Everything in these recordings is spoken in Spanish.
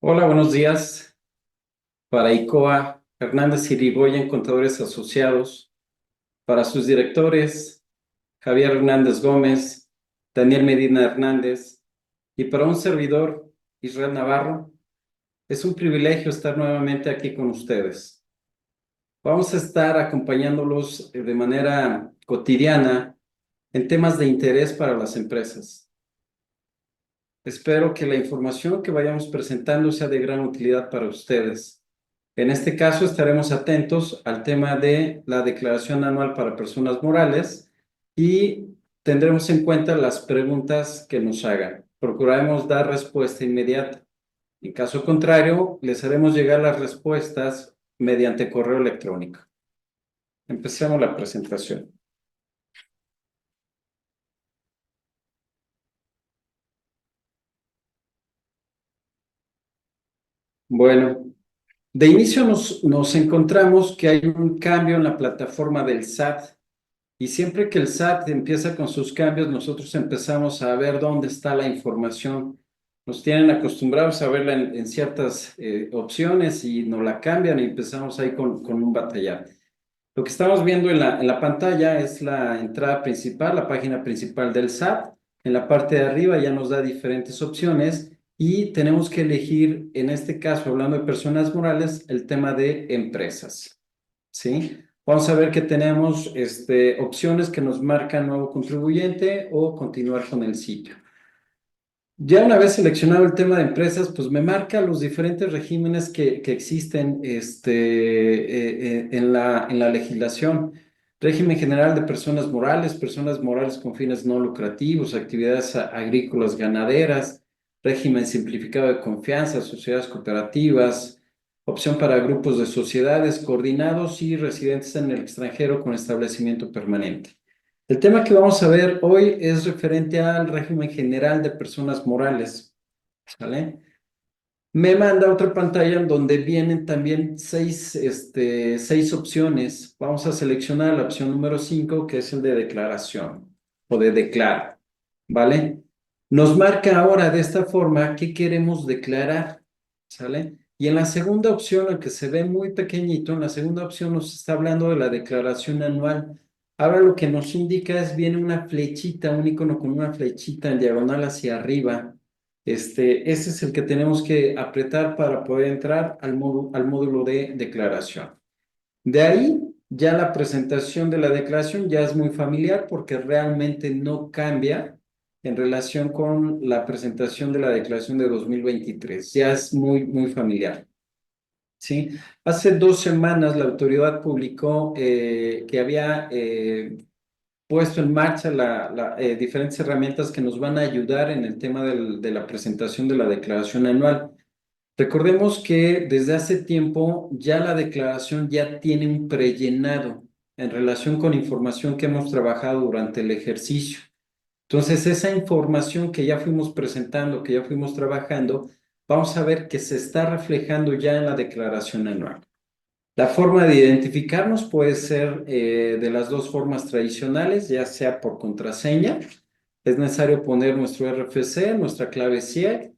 Hola, buenos días. Para ICOA, Hernández Irigoyen, Contadores Asociados. Para sus directores, Javier Hernández Gómez, Daniel Medina Hernández. Y para un servidor, Israel Navarro, es un privilegio estar nuevamente aquí con ustedes. Vamos a estar acompañándolos de manera cotidiana en temas de interés para las empresas. Espero que la información que vayamos presentando sea de gran utilidad para ustedes. En este caso estaremos atentos al tema de la declaración anual para personas morales y tendremos en cuenta las preguntas que nos hagan. Procuraremos dar respuesta inmediata. En caso contrario, les haremos llegar las respuestas mediante correo electrónico. Empecemos la presentación. Bueno, de inicio nos encontramos que hay un cambio en la plataforma del SAT. Y siempre que el SAT empieza con sus cambios, nosotros empezamos a ver dónde está la información. Nos tienen acostumbrados a verla en ciertas opciones y nos la cambian y empezamos ahí con un batallar. Lo que estamos viendo en la pantalla es la entrada principal, la página principal del SAT. En la parte de arriba ya nos da diferentes opciones y tenemos que elegir, en este caso, hablando de personas morales, el tema de empresas. ¿Sí? Vamos a ver que tenemos opciones que nos marcan nuevo contribuyente o continuar con el sitio. Ya una vez seleccionado el tema de empresas, pues me marca los diferentes regímenes que existen en la legislación. Régimen general de personas morales con fines no lucrativos, actividades agrícolas, ganaderas, régimen simplificado de confianza, sociedades cooperativas, opción para grupos de sociedades coordinados y residentes en el extranjero con establecimiento permanente. El tema que vamos a ver hoy es referente al régimen general de personas morales, ¿sale? Me manda otra pantalla en donde vienen también seis opciones. Vamos a seleccionar la opción número 5, que es el de declaración o de declara, ¿vale? Nos marca ahora de esta forma qué queremos declarar, ¿sale? Y en la segunda opción, aunque se ve muy pequeñito, en la segunda opción nos está hablando de la declaración anual. Ahora lo que nos indica es, viene una flechita, un icono con una flechita en diagonal hacia arriba. Ese es el que tenemos que apretar para poder entrar al módulo de declaración. De ahí, ya la presentación de la declaración ya es muy familiar porque realmente no cambia en relación con la presentación de la declaración de 2023. Ya es muy, muy familiar. ¿Sí? Hace 2 semanas la autoridad publicó que había puesto en marcha diferentes herramientas que nos van a ayudar en el tema de la presentación de la declaración anual. Recordemos que desde hace tiempo ya la declaración ya tiene un prellenado en relación con información que hemos trabajado durante el ejercicio. Entonces, esa información que ya fuimos presentando, que ya fuimos trabajando, vamos a ver que se está reflejando ya en la declaración anual. La forma de identificarnos puede ser de las dos formas tradicionales, ya sea por contraseña. Es necesario poner nuestro RFC, nuestra clave CIE,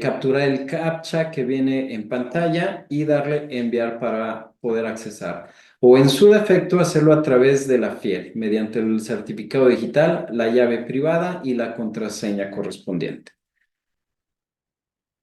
capturar el CAPTCHA que viene en pantalla y darle enviar para poder accesar. O en su defecto, hacerlo a través de la FIEL, mediante el certificado digital, la llave privada y la contraseña correspondiente.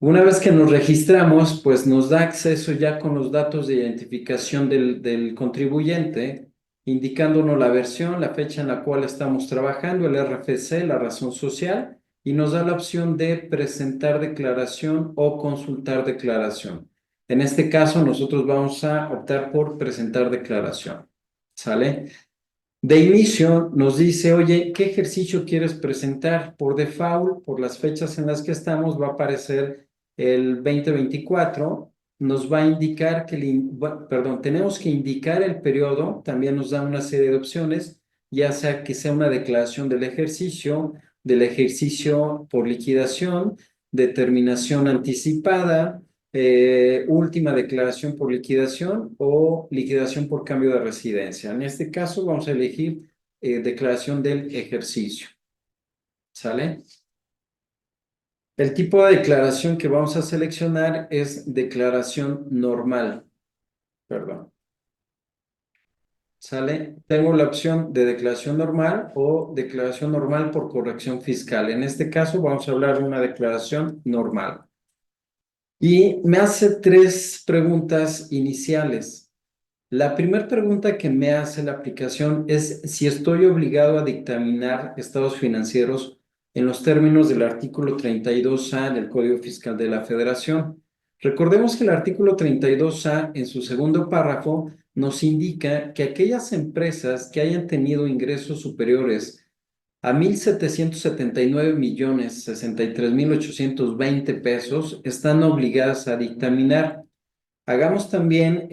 Una vez que nos registramos, pues nos da acceso ya con los datos de identificación del contribuyente, indicándonos la versión, la fecha en la cual estamos trabajando, el RFC, la razón social, y nos da la opción de presentar declaración o consultar declaración. En este caso, nosotros vamos a optar por presentar declaración. ¿Sale? De inicio nos dice, oye, ¿qué ejercicio quieres presentar? Por default, por las fechas en las que estamos, va a aparecer el 2024. Nos va a indicar perdón, tenemos que indicar el periodo. También nos da una serie de opciones, ya sea que sea una declaración del ejercicio por liquidación, determinación anticipada, última declaración por liquidación o liquidación por cambio de residencia. En este caso vamos a elegir declaración del ejercicio. ¿Sale? El tipo de declaración que vamos a seleccionar es declaración normal, perdón. ¿Sale? Tengo la opción de declaración normal o declaración normal por corrección fiscal. En este caso vamos a hablar de una declaración normal. Y me hace tres preguntas iniciales. La primera pregunta que me hace la aplicación es si estoy obligado a dictaminar estados financieros en los términos del artículo 32A del Código Fiscal de la Federación. Recordemos que el artículo 32A, en su segundo párrafo, nos indica que aquellas empresas que hayan tenido ingresos superiores a 1,779,063,820 pesos están obligadas a dictaminar. Hagamos también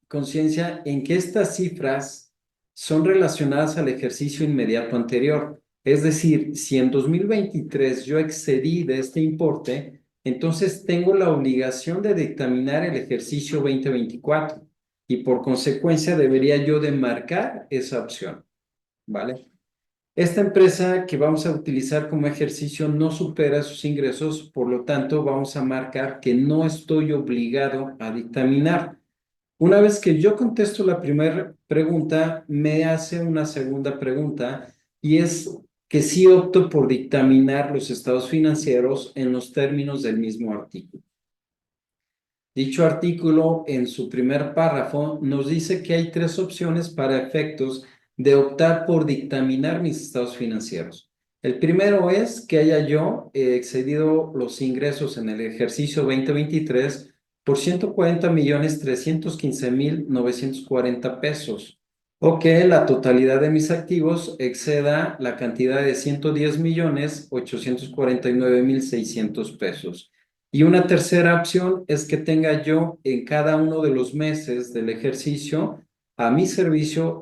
conciencia en que estas cifras son relacionadas al ejercicio inmediato anterior. Es decir, si en 2023 yo excedí de este importe, entonces tengo la obligación de dictaminar el ejercicio 2024 y por consecuencia debería yo de marcar esa opción, ¿vale? Esta empresa que vamos a utilizar como ejercicio no supera sus ingresos, por lo tanto vamos a marcar que no estoy obligado a dictaminar. Una vez que yo contesto la primera pregunta, me hace una segunda pregunta y es que sí opto por dictaminar los estados financieros en los términos del mismo artículo. Dicho artículo, en su primer párrafo, nos dice que hay tres opciones para efectos de optar por dictaminar mis estados financieros. El primero es que haya yo excedido los ingresos en el ejercicio 2023 por 140,315,940 pesos, o que la totalidad de mis activos exceda la cantidad de 110,849,600 pesos. Y una tercera opción es que tenga yo en cada uno de los meses del ejercicio a mi servicio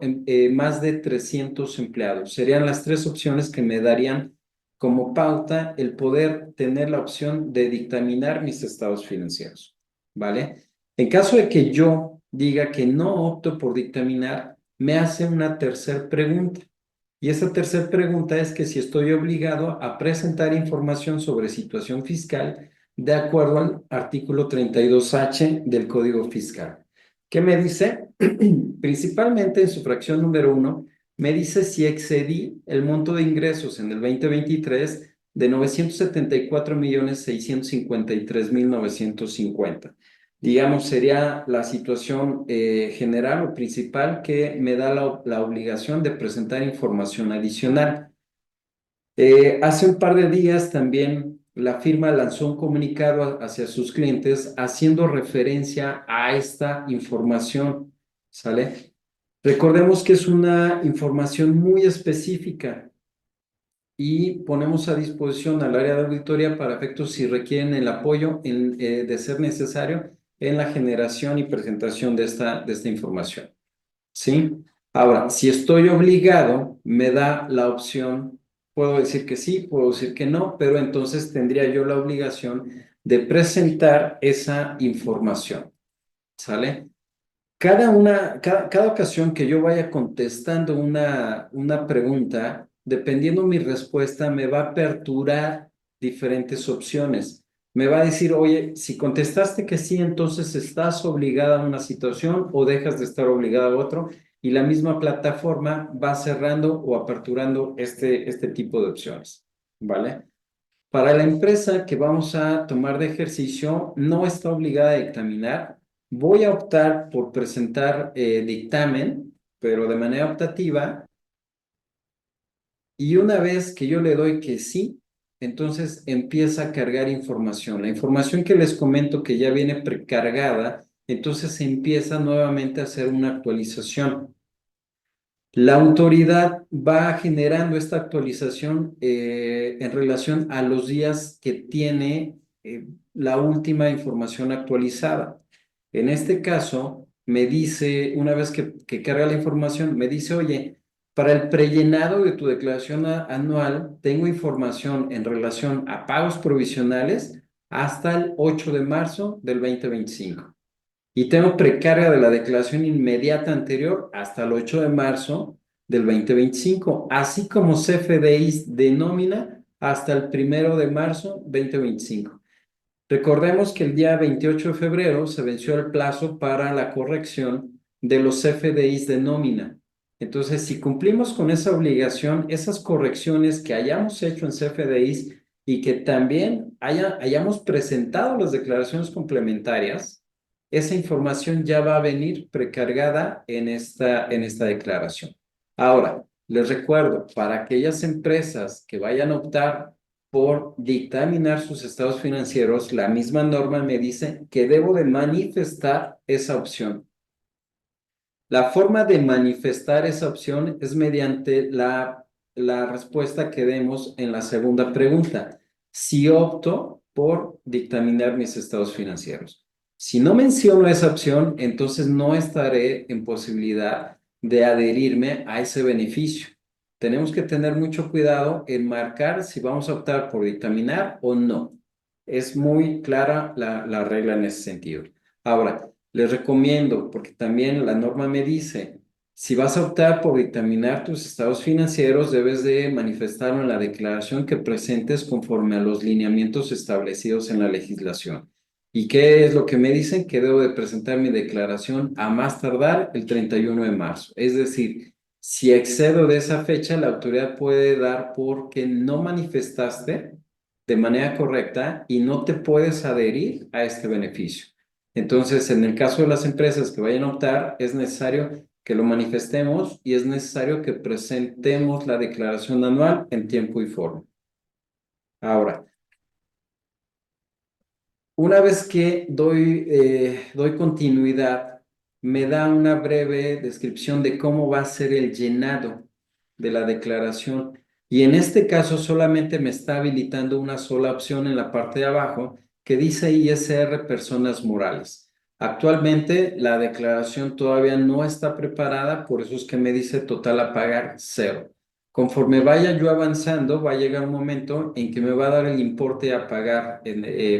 más de 300 empleados. Serían las tres opciones que me darían como pauta el poder tener la opción de dictaminar mis estados financieros, ¿vale? En caso de que yo diga que no opto por dictaminar, me hace una tercera pregunta. Y esa tercera pregunta es que si estoy obligado a presentar información sobre situación fiscal de acuerdo al artículo 32H del Código Fiscal. ¿Qué me dice? Principalmente en su fracción número 1, me dice si excedí el monto de ingresos en el 2023 de 974,653,950. Digamos, sería la situación general o principal que me da la obligación de presentar información adicional. Hace un par de días también la firma lanzó un comunicado hacia sus clientes haciendo referencia a esta información, ¿sale? Recordemos que es una información muy específica y ponemos a disposición al área de auditoría para efectos si requieren el apoyo de ser necesario en la generación y presentación de esta información, ¿sí? Ahora, si estoy obligado, me da la opción, puedo decir que sí, puedo decir que no, pero entonces tendría yo la obligación de presentar esa información, ¿sale? Cada ocasión que yo vaya contestando una pregunta, dependiendo mi respuesta, me va a aperturar diferentes opciones. Me va a decir, oye, si contestaste que sí, entonces estás obligada a una situación o dejas de estar obligada a otro. Y la misma plataforma va cerrando o aperturando este tipo de opciones, ¿vale? Para la empresa que vamos a tomar de ejercicio, no está obligada a dictaminar. Voy a optar por presentar dictamen, pero de manera optativa. Y una vez que yo le doy que sí, entonces empieza a cargar información. La información que les comento que ya viene precargada, entonces se empieza nuevamente a hacer una actualización. La autoridad va generando esta actualización en relación a los días que tiene la última información actualizada. En este caso, me dice, una vez que carga la información, me dice, oye, para el prellenado de tu declaración anual, tengo información en relación a pagos provisionales hasta el 8 de marzo del 2025. Y tengo precarga de la declaración inmediata anterior hasta el 8 de marzo del 2025, así como CFDIs de nómina hasta el 1 de marzo 2025. Recordemos que el día 28 de febrero se venció el plazo para la corrección de los FDIs de nómina. Entonces, si cumplimos con esa obligación, esas correcciones que hayamos hecho en CFDIs y que también hayamos presentado las declaraciones complementarias, esa información ya va a venir precargada en esta declaración. Ahora, les recuerdo, para aquellas empresas que vayan a optar por dictaminar sus estados financieros, la misma norma me dice que debo de manifestar esa opción. La forma de manifestar esa opción es mediante la respuesta que demos en la segunda pregunta. Si opto por dictaminar mis estados financieros. Si no menciono esa opción, entonces no estaré en posibilidad de adherirme a ese beneficio. Tenemos que tener mucho cuidado en marcar si vamos a optar por dictaminar o no. Es muy clara la regla en ese sentido. Ahora, les recomiendo, porque también la norma me dice, si vas a optar por dictaminar tus estados financieros, debes de manifestarlo en la declaración que presentes conforme a los lineamientos establecidos en la legislación. ¿Y qué es lo que me dicen? Que debo de presentar mi declaración a más tardar el 31 de marzo. Es decir, si excedo de esa fecha, la autoridad puede dar porque no manifestaste de manera correcta y no te puedes adherir a este beneficio. Entonces, en el caso de las empresas que vayan a optar, es necesario que lo manifestemos y es necesario que presentemos la declaración anual en tiempo y forma. Ahora, una vez que doy continuidad, me da una breve descripción de cómo va a ser el llenado de la declaración. Y en este caso solamente me está habilitando una sola opción en la parte de abajo que dice ISR personas morales. Actualmente la declaración todavía no está preparada, por eso es que me dice total a pagar cero. Conforme vaya yo avanzando, va a llegar un momento en que me va a dar el importe a pagar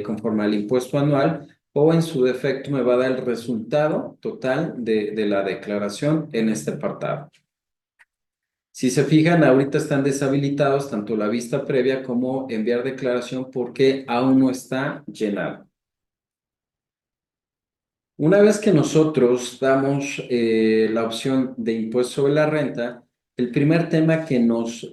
conforme al impuesto anual o en su defecto me va a dar el resultado total de la declaración en este apartado. Si se fijan, ahorita están deshabilitados tanto la vista previa como enviar declaración porque aún no está llenado. Una vez que nosotros damos la opción de impuesto sobre la renta, el primer tema que nos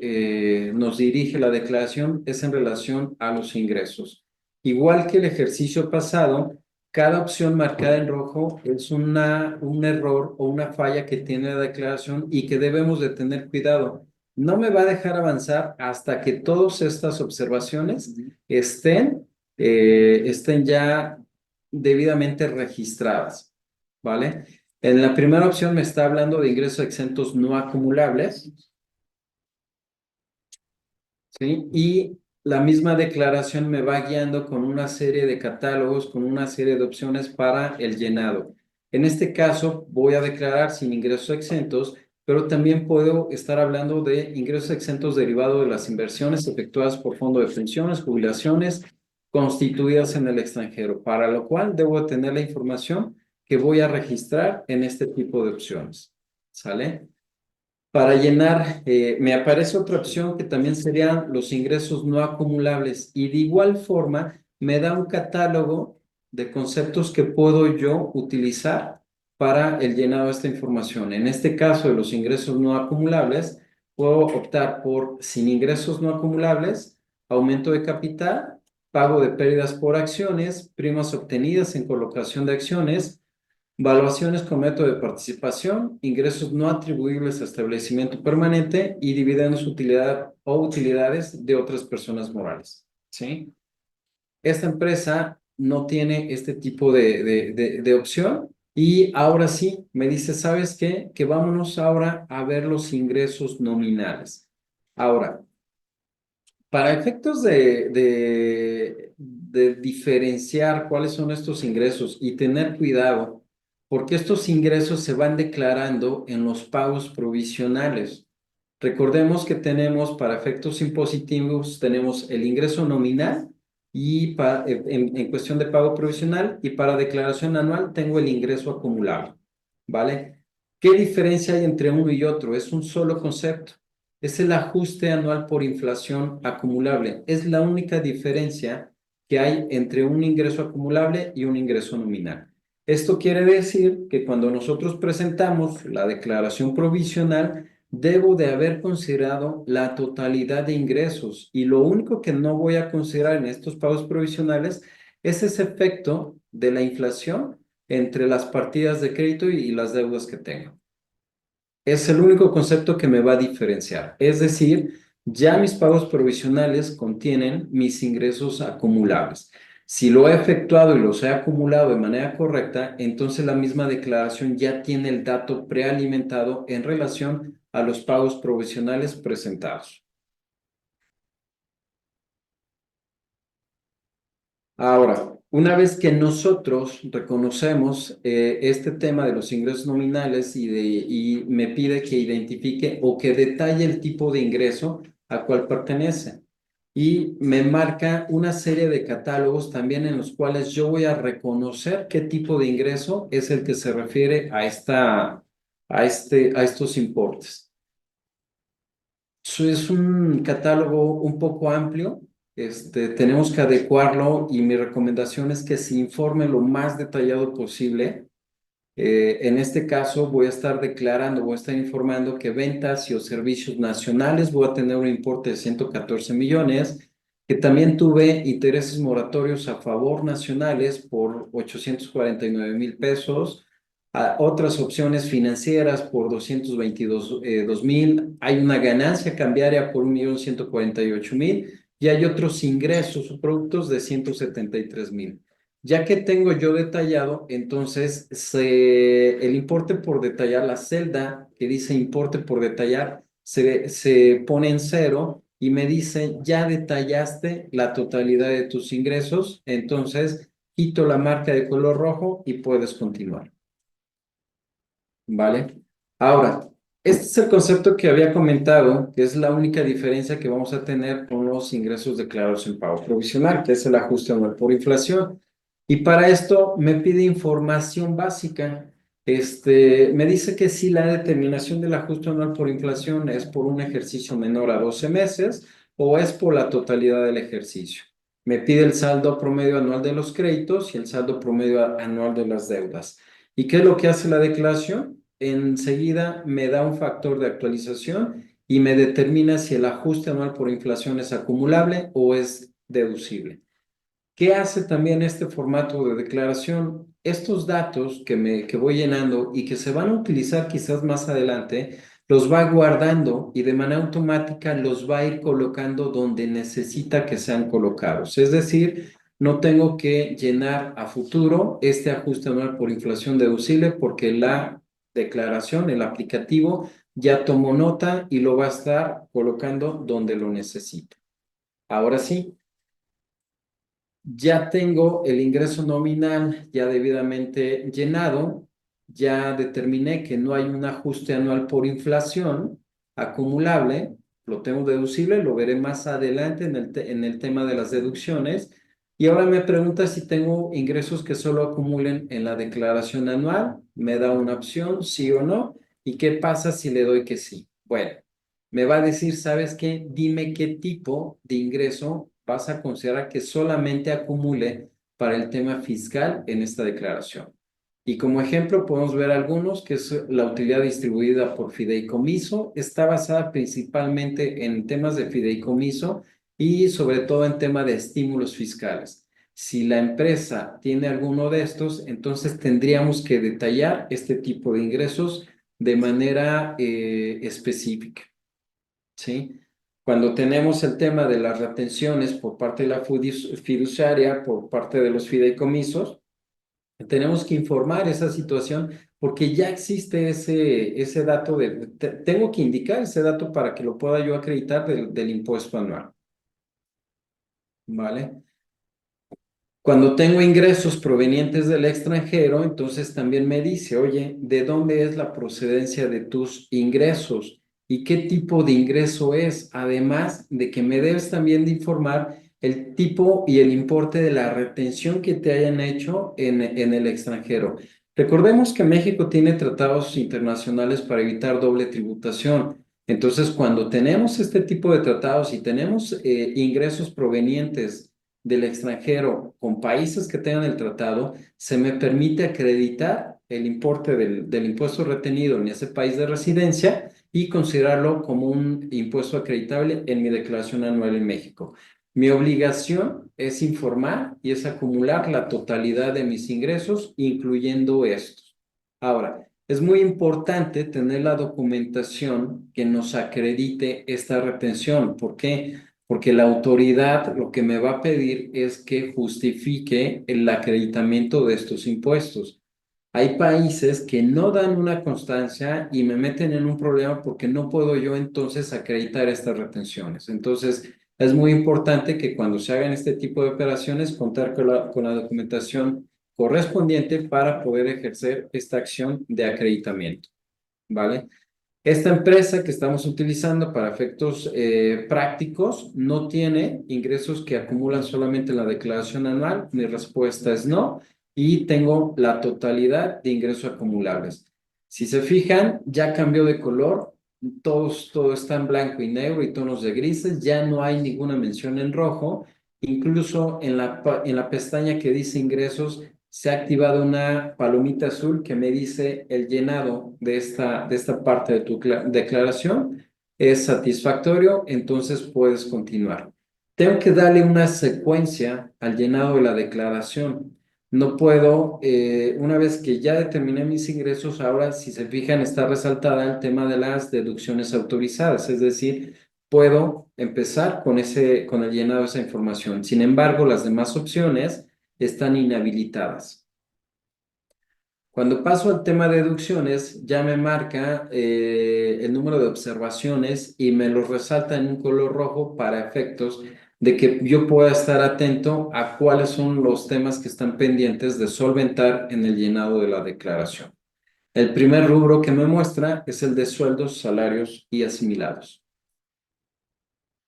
dirige la declaración es en relación a los ingresos. Igual que el ejercicio pasado, cada opción marcada en rojo es un error o una falla que tiene la declaración y que debemos de tener cuidado. No me va a dejar avanzar hasta que todas estas observaciones estén ya debidamente registradas, ¿vale? En la primera opción me está hablando de ingresos exentos no acumulables, ¿sí? Y la misma declaración me va guiando con una serie de catálogos, con una serie de opciones para el llenado. En este caso, voy a declarar sin ingresos exentos, pero también puedo estar hablando de ingresos exentos derivados de las inversiones efectuadas por fondo de pensiones, jubilaciones constituidas en el extranjero, para lo cual debo tener la información que voy a registrar en este tipo de opciones. ¿Sale? Para llenar, me aparece otra opción que también serían los ingresos no acumulables y de igual forma me da un catálogo de conceptos que puedo yo utilizar para el llenado de esta información. En este caso de los ingresos no acumulables, puedo optar por sin ingresos no acumulables, aumento de capital, pago de pérdidas por acciones, primas obtenidas en colocación de acciones, valuaciones con método de participación, ingresos no atribuibles a establecimiento permanente y dividendos utilidad o utilidades de otras personas morales. ¿Sí? Esta empresa no tiene este tipo de opción y ahora sí me dice, ¿sabes qué? Que vámonos ahora a ver los ingresos nominales. Ahora, para efectos de diferenciar cuáles son estos ingresos y tener cuidado, porque estos ingresos se van declarando en los pagos provisionales. Recordemos que tenemos para efectos impositivos, tenemos el ingreso nominal y en cuestión de pago provisional y para declaración anual tengo el ingreso acumulado, ¿vale? ¿Qué diferencia hay entre uno y otro? Es un solo concepto. es el ajuste anual por inflación acumulable. Es la única diferencia que hay entre un ingreso acumulable y un ingreso nominal. Esto quiere decir que cuando nosotros presentamos la declaración provisional, debo de haber considerado la totalidad de ingresos y lo único que no voy a considerar en estos pagos provisionales es ese efecto de la inflación entre las partidas de crédito y las deudas que tengo. Es el único concepto que me va a diferenciar. Es decir, ya mis pagos provisionales contienen mis ingresos acumulables. Si lo he efectuado y los he acumulado de manera correcta, entonces la misma declaración ya tiene el dato prealimentado en relación a los pagos provisionales presentados. Ahora, una vez que nosotros reconocemos este tema de los ingresos nominales y me pide que identifique o que detalle el tipo de ingreso a cual pertenece. Y me marca una serie de catálogos también en los cuales yo voy a reconocer qué tipo de ingreso es el que se refiere a estos importes. Es un catálogo un poco amplio. Tenemos que adecuarlo y mi recomendación es que se informe lo más detallado posible. En este caso voy a estar declarando, voy a estar informando que ventas y o servicios nacionales voy a tener un importe de 114 millones, que también tuve intereses moratorios a favor nacionales por 849,000 pesos, otras opciones financieras por 222,000, hay una ganancia cambiaria por 1,148,000 y hay otros ingresos o productos de 173,000. Ya que tengo yo detallado, entonces el importe por detallar, la celda que dice importe por detallar, se pone en cero y me dice, ya detallaste la totalidad de tus ingresos, entonces quito la marca de color rojo y puedes continuar. ¿Vale? Ahora, este es el concepto que había comentado, que es la única diferencia que vamos a tener con los ingresos declarados en pago provisional, que es el ajuste anual por inflación. Y para esto me pide información básica. Me dice que si la determinación del ajuste anual por inflación es por un ejercicio menor a 12 meses o es por la totalidad del ejercicio. Me pide el saldo promedio anual de los créditos y el saldo promedio anual de las deudas. ¿Y qué es lo que hace la declaración? Enseguida me da un factor de actualización y me determina si el ajuste anual por inflación es acumulable o es deducible. ¿Qué hace también este formato de declaración? Estos datos que voy llenando y que se van a utilizar quizás más adelante, los va guardando y de manera automática los va a ir colocando donde necesita que sean colocados. Es decir, no tengo que llenar a futuro este ajuste anual por inflación deducible porque la declaración, el aplicativo, ya tomó nota y lo va a estar colocando donde lo necesita. Ahora sí. Ya tengo el ingreso nominal ya debidamente llenado, ya determiné que no hay un ajuste anual por inflación acumulable, lo tengo deducible, lo veré más adelante en el tema de las deducciones. Y ahora me pregunta si tengo ingresos que solo acumulen en la declaración anual, me da una opción, sí o no, y qué pasa si le doy que sí. Bueno, me va a decir, ¿sabes qué? Dime qué tipo de ingreso vas a considerar que solamente acumule para el tema fiscal en esta declaración. Y como ejemplo podemos ver algunos, que es la utilidad distribuida por fideicomiso, está basada principalmente en temas de fideicomiso y sobre todo en tema de estímulos fiscales. Si la empresa tiene alguno de estos, entonces tendríamos que detallar este tipo de ingresos de manera específica. ¿Sí? Cuando tenemos el tema de las retenciones por parte de la fiduciaria, por parte de los fideicomisos, tenemos que informar esa situación porque ya existe ese dato tengo que indicar ese dato para que lo pueda yo acreditar del impuesto anual, ¿vale? Cuando tengo ingresos provenientes del extranjero, entonces también me dice, oye, ¿de dónde es la procedencia de tus ingresos? ¿Y qué tipo de ingreso es? Además de que me debes también de informar el tipo y el importe de la retención que te hayan hecho en el extranjero. Recordemos que México tiene tratados internacionales para evitar doble tributación. Entonces, cuando tenemos este tipo de tratados y tenemos ingresos provenientes del extranjero con países que tengan el tratado, se me permite acreditar el importe del impuesto retenido en ese país de residencia y considerarlo como un impuesto acreditable en mi declaración anual en México. Mi obligación es informar y es acumular la totalidad de mis ingresos, incluyendo estos. Ahora, es muy importante tener la documentación que nos acredite esta retención. ¿Por qué? Porque la autoridad lo que me va a pedir es que justifique el acreditamiento de estos impuestos. Hay países que no dan una constancia y me meten en un problema porque no puedo yo entonces acreditar estas retenciones. Entonces, es muy importante que cuando se hagan este tipo de operaciones, contar con la documentación correspondiente para poder ejercer esta acción de acreditamiento, ¿vale? Esta empresa que estamos utilizando para efectos prácticos no tiene ingresos que acumulan solamente en la declaración anual. Mi respuesta es no y tengo la totalidad de ingresos acumulables. Si se fijan, ya cambió de color, todo está en blanco y negro y tonos de grises, ya no hay ninguna mención en rojo. Incluso en la pestaña que dice ingresos se ha activado una palomita azul que me dice el llenado de esta parte de tu declaración es satisfactorio, entonces puedes continuar. Tengo que darle una secuencia al llenado de la declaración. No puedo, una vez que ya determiné mis ingresos, ahora si se fijan está resaltada el tema de las deducciones autorizadas, es decir, puedo empezar con el llenado de esa información. Sin embargo, las demás opciones están inhabilitadas. Cuando paso al tema de deducciones, ya me marca el número de observaciones y me lo resalta en un color rojo para efectos de que yo pueda estar atento a cuáles son los temas que están pendientes de solventar en el llenado de la declaración. El primer rubro que me muestra es el de sueldos, salarios y asimilados.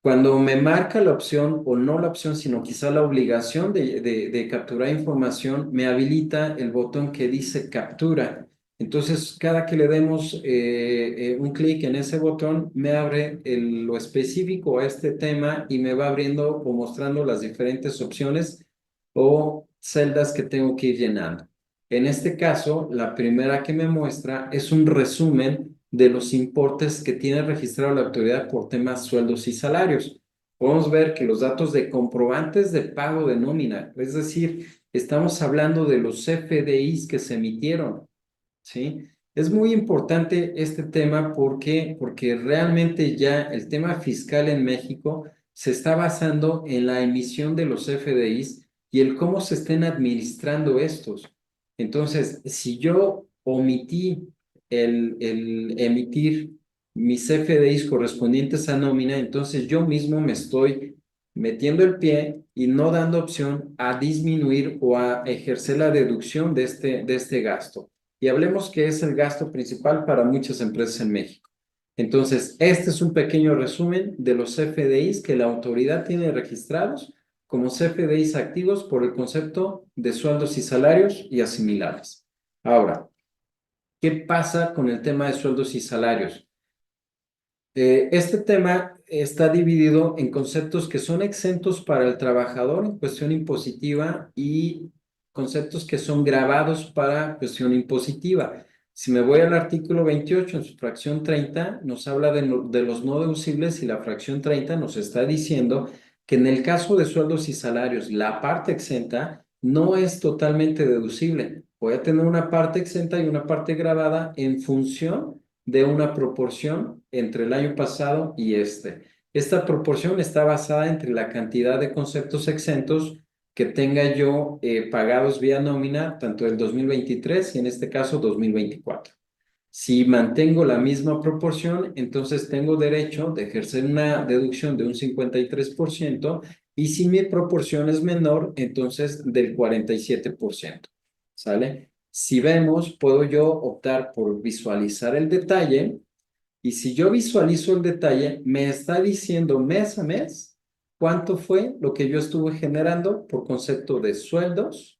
Cuando me marca la opción, o no la opción, sino quizá la obligación de capturar información, me habilita el botón que dice captura. Entonces, cada que le demos un clic en ese botón, me abre lo específico a este tema y me va abriendo o mostrando las diferentes opciones o celdas que tengo que ir llenando. En este caso, la primera que me muestra es un resumen de los importes que tiene registrado la autoridad por temas sueldos y salarios. Podemos ver que los datos de comprobantes de pago de nómina, es decir, estamos hablando de los CFDIs que se emitieron, ¿sí? Es muy importante este tema porque realmente ya el tema fiscal en México se está basando en la emisión de los CFDIs y el cómo se estén administrando estos. Entonces, si yo omití el emitir mis CFDIs correspondientes a nómina, entonces yo mismo me estoy metiendo el pie y no dando opción a disminuir o a ejercer la deducción de este gasto. Y hablemos que es el gasto principal para muchas empresas en México. Entonces, este es un pequeño resumen de los CFDIs que la autoridad tiene registrados como CFDIs activos por el concepto de sueldos y salarios y asimilables. Ahora, ¿qué pasa con el tema de sueldos y salarios? Este tema está dividido en conceptos que son exentos para el trabajador en cuestión impositiva y conceptos que son gravados para cuestión impositiva. Si me voy al artículo 28, en su fracción 30, nos habla de los no deducibles y la fracción 30 nos está diciendo que en el caso de sueldos y salarios, la parte exenta no es totalmente deducible. Voy a tener una parte exenta y una parte gravada en función de una proporción entre el año pasado y este. Esta proporción está basada entre la cantidad de conceptos exentos que tenga yo pagados vía nómina, tanto del 2023 y en este caso 2024. Si mantengo la misma proporción, entonces tengo derecho de ejercer una deducción de un 53% y si mi proporción es menor, entonces del 47%. ¿Sale? Si vemos, puedo yo optar por visualizar el detalle y si yo visualizo el detalle, me está diciendo mes a mes cuánto fue lo que yo estuve generando por concepto de sueldos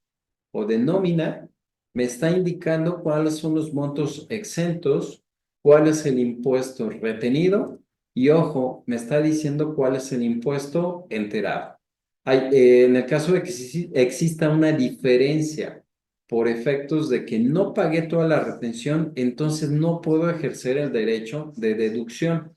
o de nómina, me está indicando cuáles son los montos exentos cuál es el impuesto retenido y ojo, me está diciendo cuál es el impuesto enterado. En el caso de que exista una diferencia por efectos de que no pagué toda la retención, entonces no puedo ejercer el derecho de deducción.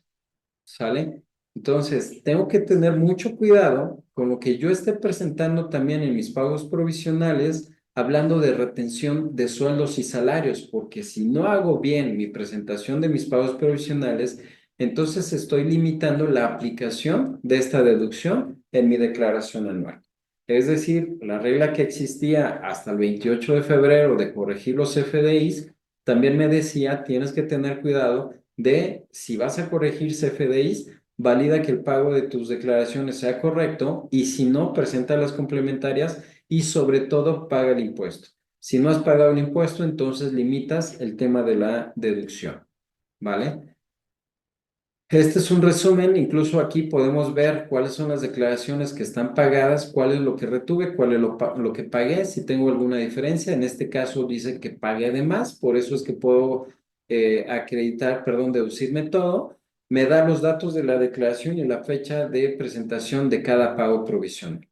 ¿Sale? Entonces, tengo que tener mucho cuidado con lo que yo esté presentando también en mis pagos provisionales, hablando de retención de sueldos y salarios, porque si no hago bien mi presentación de mis pagos provisionales, entonces estoy limitando la aplicación de esta deducción en mi declaración anual. Es decir, la regla que existía hasta el 28 de febrero de corregir los FDIs, también me decía, tienes que tener cuidado de si vas a corregir CFDIs, valida que el pago de tus declaraciones sea correcto y si no, presenta las complementarias y sobre todo paga el impuesto. Si no has pagado el impuesto, entonces limitas el tema de la deducción, ¿vale? Este es un resumen, incluso aquí podemos ver cuáles son las declaraciones que están pagadas, cuál es lo que retuve, cuál es lo que pagué, si tengo alguna diferencia. En este caso dice que pagué de más, por eso es que puedo deducirme todo. Me da los datos de la declaración y la fecha de presentación de cada pago provisional.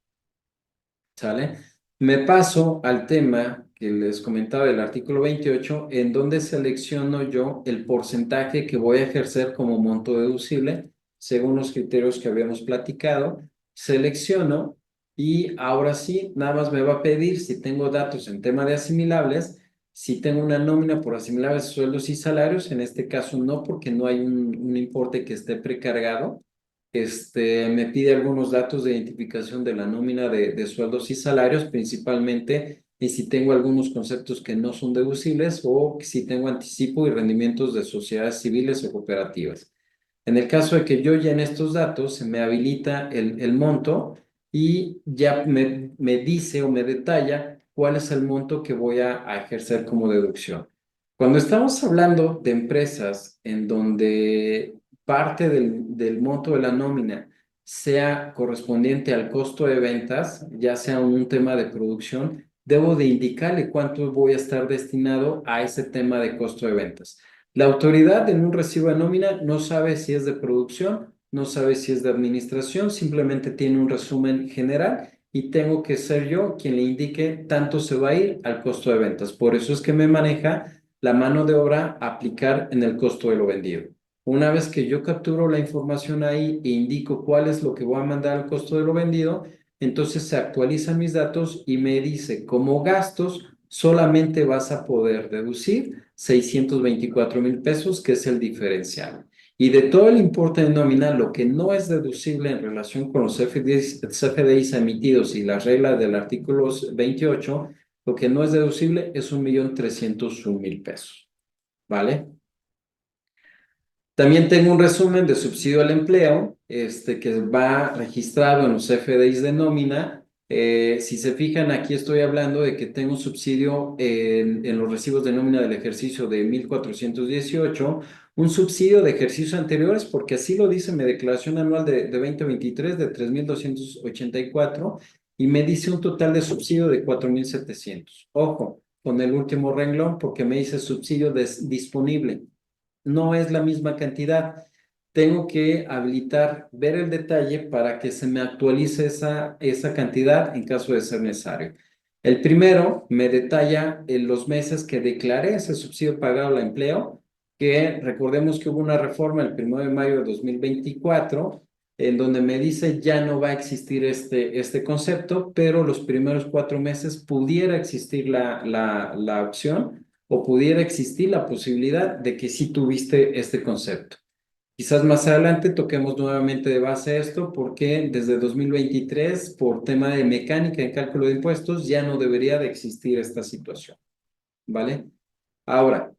¿Sale? Me paso al tema que les comentaba del artículo 28, en donde selecciono yo el porcentaje que voy a ejercer como monto deducible, según los criterios que habíamos platicado. Selecciono y ahora sí, nada más me va a pedir si tengo datos en tema de asimilables, si tengo una nómina por asimilables sueldos y salarios, en este caso no, porque no hay un importe que esté precargado. Me pide algunos datos de identificación de la nómina de sueldos y salarios, principalmente, y si tengo algunos conceptos que no son deducibles o si tengo anticipo y rendimientos de sociedades civiles o cooperativas. En el caso de que yo llene estos datos, se me habilita el monto y ya me dice o me detalla cuál es el monto que voy a ejercer como deducción. Cuando estamos hablando de empresas en donde parte del monto de la nómina sea correspondiente al costo de ventas, ya sea un tema de producción, debo de indicarle cuánto voy a estar destinado a ese tema de costo de ventas. La autoridad en un recibo de nómina no sabe si es de producción, no sabe si es de administración, simplemente tiene un resumen general y tengo que ser yo quien le indique tanto se va a ir al costo de ventas. Por eso es que me maneja la mano de obra a aplicar en el costo de lo vendido. Una vez que yo capturo la información ahí e indico cuál es lo que voy a mandar al costo de lo vendido, entonces se actualizan mis datos y me dice, como gastos, solamente vas a poder deducir 624,000 pesos, que es el diferencial. Y de todo el importe de nómina, lo que no es deducible en relación con los CFDIs emitidos y las reglas del artículo 28, lo que no es deducible es 1,301,000 pesos. ¿Vale? También tengo un resumen de subsidio al empleo, que va registrado en los FDIs de nómina. Si se fijan, aquí estoy hablando de que tengo un subsidio en los recibos de nómina del ejercicio de 1,418, un subsidio de ejercicios anteriores, porque así lo dice mi declaración anual de 2023 de 3,284 y me dice un total de subsidio de 4,700. Ojo, con el último renglón, porque me dice subsidio disponible, no es la misma cantidad. Tengo que habilitar, ver el detalle para que se me actualice esa cantidad en caso de ser necesario. El primero me detalla en los meses que declaré ese subsidio pagado al empleo, que recordemos que hubo una reforma el 1 de mayo de 2024, en donde me dice ya no va a existir este concepto, pero los primeros 4 meses pudiera existir la opción o pudiera existir la posibilidad de que sí tuviste este concepto. Quizás más adelante toquemos nuevamente de base esto porque desde 2023, por tema de mecánica en cálculo de impuestos, ya no debería de existir esta situación, ¿vale? Ahora,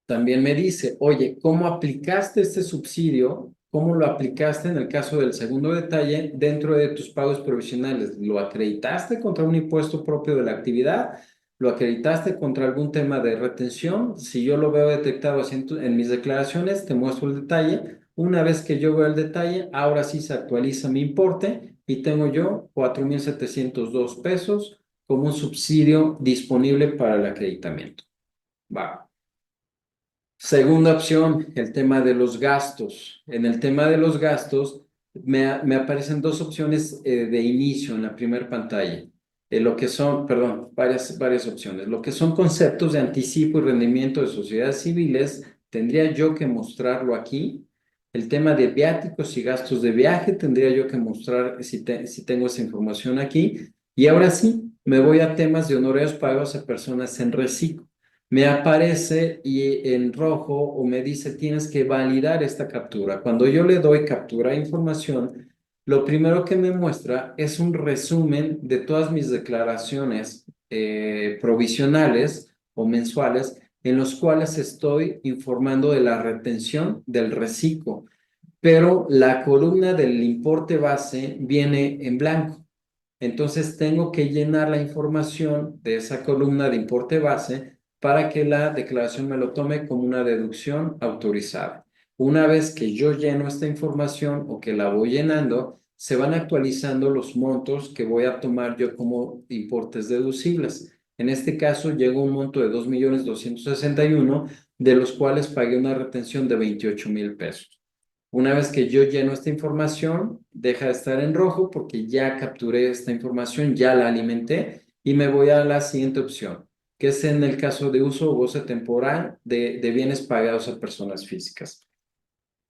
también me dice, oye, ¿cómo aplicaste este subsidio? ¿Cómo lo aplicaste en el caso del segundo detalle dentro de tus pagos provisionales? ¿Lo acreditaste contra un impuesto propio de la actividad? ¿Lo acreditaste contra algún tema de retención? Si yo lo veo detectado así en mis declaraciones, te muestro el detalle. Una vez que yo veo el detalle, ahora sí se actualiza mi importe y tengo yo 4,702 pesos como un subsidio disponible para el acreditamiento. Va. Segunda opción, el tema de los gastos. En el tema de los gastos, me aparecen dos opciones de inicio en la primera pantalla. Lo que son, perdón, varias opciones. Lo que son conceptos de anticipo y rendimiento de sociedades civiles, tendría yo que mostrarlo aquí. El tema de viáticos y gastos de viaje, tendría yo que mostrar si tengo esa información aquí. Y ahora sí, me voy a temas de honorarios pagos a personas en reciclo. Me aparece y en rojo o me dice tienes que validar esta captura. Cuando yo le doy captura de información, lo primero que me muestra es un resumen de todas mis declaraciones provisionales o mensuales en los cuales estoy informando de la retención del reciclo, pero la columna del importe base viene en blanco. Entonces tengo que llenar la información de esa columna de importe base para que la declaración me lo tome como una deducción autorizada. Una vez que yo lleno esta información o que la voy llenando, se van actualizando los montos que voy a tomar yo como importes deducibles. En este caso, llegó un monto de 2.261.000, de los cuales pagué una retención de 28,000 pesos. Una vez que yo lleno esta información, deja de estar en rojo porque ya capturé esta información, ya la alimenté y me voy a la siguiente opción, que es en el caso de uso o goce temporal de bienes pagados a personas físicas.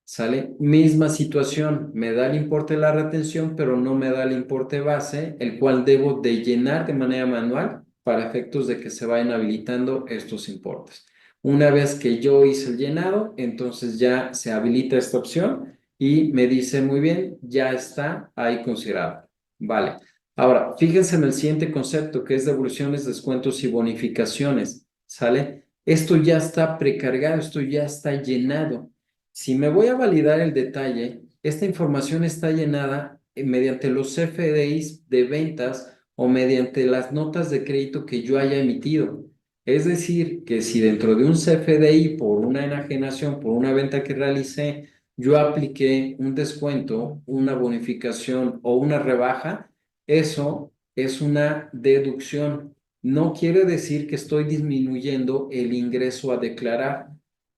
¿Sale? Misma situación, me da el importe de la retención, pero no me da el importe base, el cual debo de llenar de manera manual para efectos de que se vayan habilitando estos importes. Una vez que yo hice el llenado, entonces ya se habilita esta opción y me dice muy bien, ya está ahí considerado. Vale. Ahora, fíjense en el siguiente concepto que es devoluciones, descuentos y bonificaciones. ¿Sale? Esto ya está precargado, esto ya está llenado. Si me voy a validar el detalle, esta información está llenada mediante los CFDIs de ventas o mediante las notas de crédito que yo haya emitido. Es decir, que si dentro de un CFDI por una enajenación, por una venta que realicé, yo apliqué un descuento, una bonificación o una rebaja, eso es una deducción. No quiere decir que estoy disminuyendo el ingreso a declarar.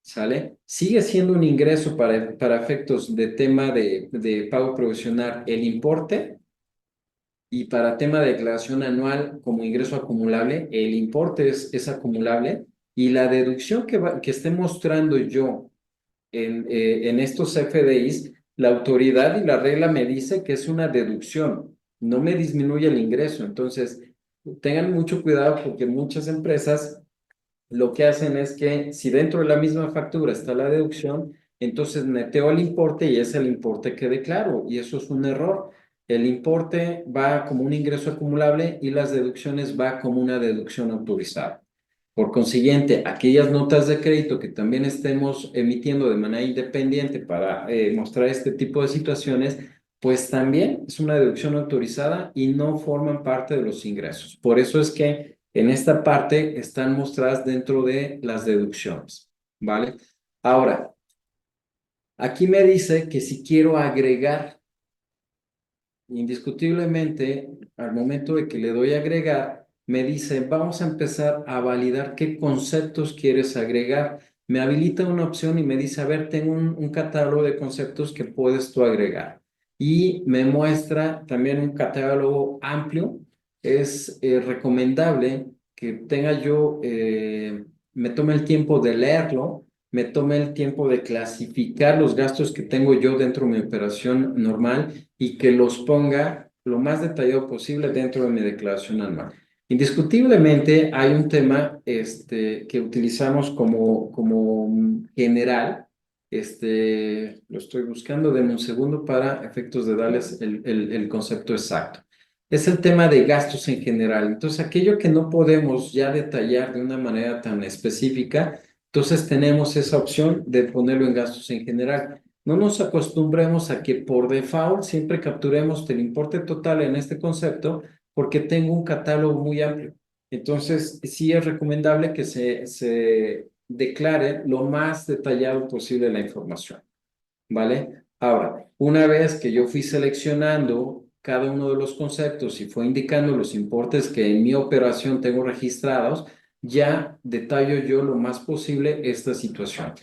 ¿Sale? Sigue siendo un ingreso para efectos de tema de pago provisional el importe y para tema de declaración anual como ingreso acumulable, el importe es acumulable y la deducción que esté mostrando yo en estos FDIs, la autoridad y la regla me dice que es una deducción, no me disminuye el ingreso. Entonces, tengan mucho cuidado porque muchas empresas lo que hacen es que si dentro de la misma factura está la deducción, entonces neteo el importe y es el importe que declaro y eso es un error. El importe va como un ingreso acumulable y las deducciones va como una deducción autorizada. Por consiguiente, aquellas notas de crédito que también estemos emitiendo de manera independiente para mostrar este tipo de situaciones, pues también es una deducción autorizada y no forman parte de los ingresos. Por eso es que en esta parte están mostradas dentro de las deducciones, ¿vale? Ahora, aquí me dice que si quiero agregar, indiscutiblemente, al momento de que le doy a agregar, me dice, vamos a empezar a validar qué conceptos quieres agregar. Me habilita una opción y me dice, a ver, tengo un catálogo de conceptos que puedes tú agregar. Y me muestra también un catálogo amplio. Es recomendable que tenga yo, me tome el tiempo de leerlo, me tome el tiempo de clasificar los gastos que tengo yo dentro de mi operación normal y que los ponga lo más detallado posible dentro de mi declaración anual. Indiscutiblemente hay un tema que utilizamos como general. Lo estoy buscando, denme un segundo para efectos de darles el concepto exacto. Es el tema de gastos en general. Entonces, aquello que no podemos ya detallar de una manera tan específica, entonces tenemos esa opción de ponerlo en gastos en general. No nos acostumbremos a que por default siempre capturemos el importe total en este concepto porque tengo un catálogo muy amplio. Entonces, sí es recomendable que se declare lo más detallado posible la información, ¿vale? Ahora, una vez que yo fui seleccionando cada uno de los conceptos y fue indicando los importes que en mi operación tengo registrados, ya detallo yo lo más posible esta situación.